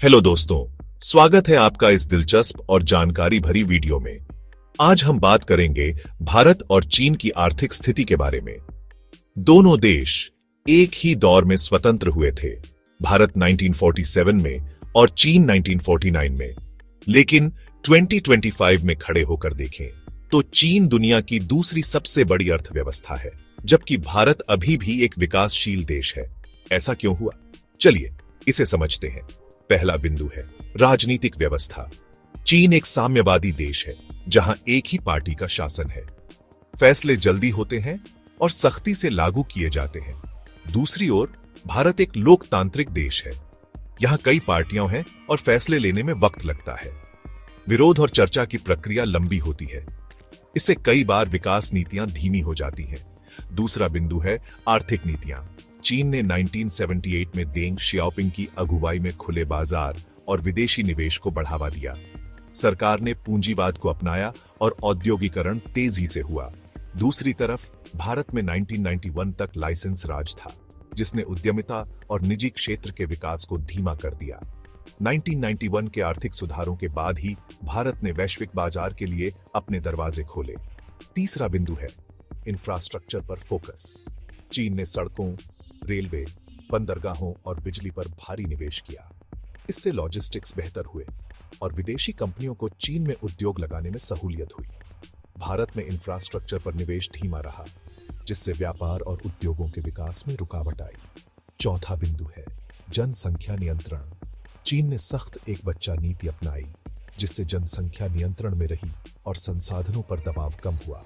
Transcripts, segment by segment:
Hello दोस्तों, स्वागत है आपका इस दिलचस्प और जानकारी भरी वीडियो में। आज हम बात करेंगे भारत और चीन की आर्थिक स्थिति के बारे में। दोनों देश एक ही दौर में स्वतंत्र हुए थे, भारत 1947 में और चीन 1949 में। लेकिन 2025 में खड़े होकर देखें तो चीन दुनिया की दूसरी सबसे बड़ी अर्थव्यवस्था है, जबकि भारत अभी भी एक विकासशील देश है। ऐसा क्यों हुआ? चलिए इसे समझते हैं। पहला बिंदु है राजनीतिक व्यवस्था। चीन एक साम्यवादी देश है, जहां एक ही पार्टी का शासन है। फैसले जल्दी होते हैं और सख्ती से लागू किए जाते हैं। दूसरी ओर भारत एक लोकतांत्रिक देश है। यहां कई पार्टियां हैं और फैसले लेने में वक्त लगता है। विरोध और चर्चा की प्रक्रिया लंबी होती है। इससे कई बार विकास नीतियां धीमी हो जाती हैं। दूसरा बिंदु है आर्थिक नीतियां। चीन ने 1978 में देंग शियाओपिंग की अगुवाई में खुले बाजार और विदेशी निवेश को बढ़ावा दिया। सरकार ने पूंजीवाद को अपनाया और औद्योगिकरण तेजी से हुआ। दूसरी तरफ भारत में 1991 तक लाइसेंस राज था, जिसने उद्यमिता और निजी क्षेत्र के विकास को धीमा कर दिया। 1991 के आर्थिक सुधारों के बाद ही भारत ने वैश्विक बाजार के लिए अपने दरवाजे खोले। तीसरा बिंदु है इंफ्रास्ट्रक्चर पर फोकस। चीन ने सड़कों, रेलवे, बंदरगाहों और बिजली पर भारी निवेश किया। इससे लॉजिस्टिक्स बेहतर हुए और विदेशी कंपनियों को चीन में उद्योग लगाने में सहूलियत हुई। भारत में इंफ्रास्ट्रक्चर पर निवेश धीमा रहा, जिससे व्यापार और उद्योगों के विकास में रुकावट आई। चौथा बिंदु है जनसंख्या नियंत्रण। चीन ने सख्त एक बच्चा नीति अपनाई, जिससे जनसंख्या नियंत्रण में रही और संसाधनों पर दबाव कम हुआ।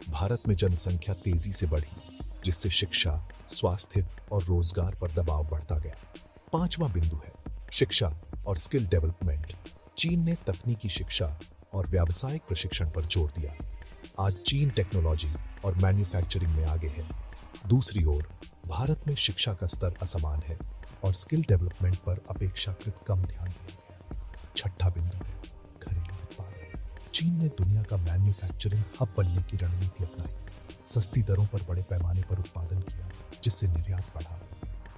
भारत में जनसंख्या तेजी से बढ़ी, जिससे शिक्षा, स्वास्थ्य और रोजगार पर दबाव बढ़ता गया। पांचवा बिंदु है शिक्षा और स्किल डेवलपमेंट। चीन ने तकनीकी शिक्षा और व्यावसायिक प्रशिक्षण पर जोर दिया। आज चीन टेक्नोलॉजी और मैन्युफैक्चरिंग में आगे है। दूसरी ओर भारत में शिक्षा का स्तर असमान है और स्किल डेवलपमेंट पर अपेक्षाकृत कम ध्यान दिया गया। छठा बिंदु है घरेलू उत्पादन। चीन ने दुनिया का मैन्युफैक्चरिंग हब बनने की रणनीति अपनाई। सस्ती दरों पर बड़े पैमाने पर उत्पादन किया, जिससे निर्यात बढ़ा।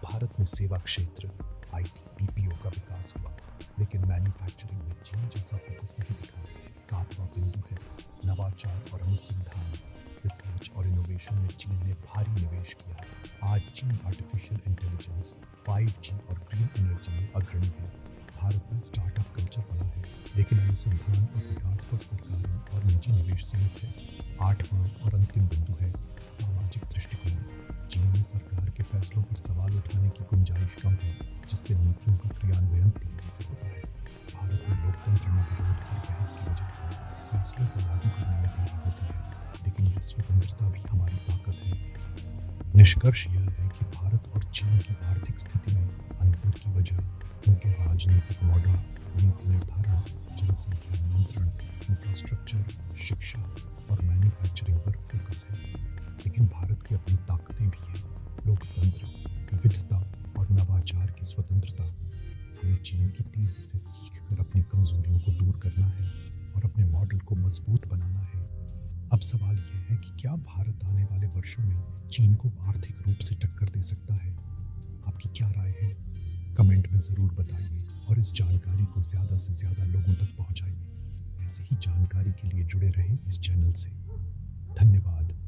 भारत में सेवा क्षेत्र, आईटी, बीपीओ का विकास हुआ, लेकिन मैन्युफैक्चरिंग में चीन जैसा फोकस नहीं दिखा। सातवां बिंदु है नवाचार और अनुसंधान। रिसर्च और इनोवेशन में चीन ने भारी निवेश किया। आज चीन आर्टिफिशियल इंटेलिजेंस, 5G और ग्रीन एनर्जी में अग्रणी है। भारत में स्टार्टअप कल्चर बना है, लेकिन अनुसंधान और विकास पर सरकारी और निजी निवेश सीमित है। आठवां और अंतिम बिंदु है सामाजिक दृष्टिकोण। चीन में सरकार के फैसलों पर सवाल उठाने की गुंजाइश कम है, जिससे नीतियों का क्रियान्वयन तेजी से होता है। भारत में लोकतंत्र में विरोध और बहस की वजह से फैसलों को लागू करने में देरी होती है, लेकिन यह स्वतंत्रता भी हमारी ताकत है। निष्कर्ष यह है कि भारत और चीन की आर्थिक स्थिति में अंतर की वजह उनके राजनीतिक मॉडल, नीति निर्धारण, जनसंख्या नियंत्रण, इंफ्रास्ट्रक्चर, शिक्षा और मैन्युफैक्चरिंग पर फोकस है। लेकिन भारत की अपनी ताकतें भी हैं। लोकतंत्र, विविधता और नवाचार की स्वतंत्रता। हमें चीन की तेजी से सीख कर अपनी कमजोरियों को दूर करना है और अपने मॉडल को मजबूत बनाना है। अब सवाल यह है कि क्या भारत आने वाले वर्षों में चीन को आर्थिक रूप से टक्कर दे सकता है? आपकी क्या राय है? कमेंट में जरूर बताइए और इस जानकारी को ज्यादा से ज्यादा लोगों तक पहुंचाइए। ऐसी ही जानकारी के लिए जुड़े रहें इस चैनल से। धन्यवाद।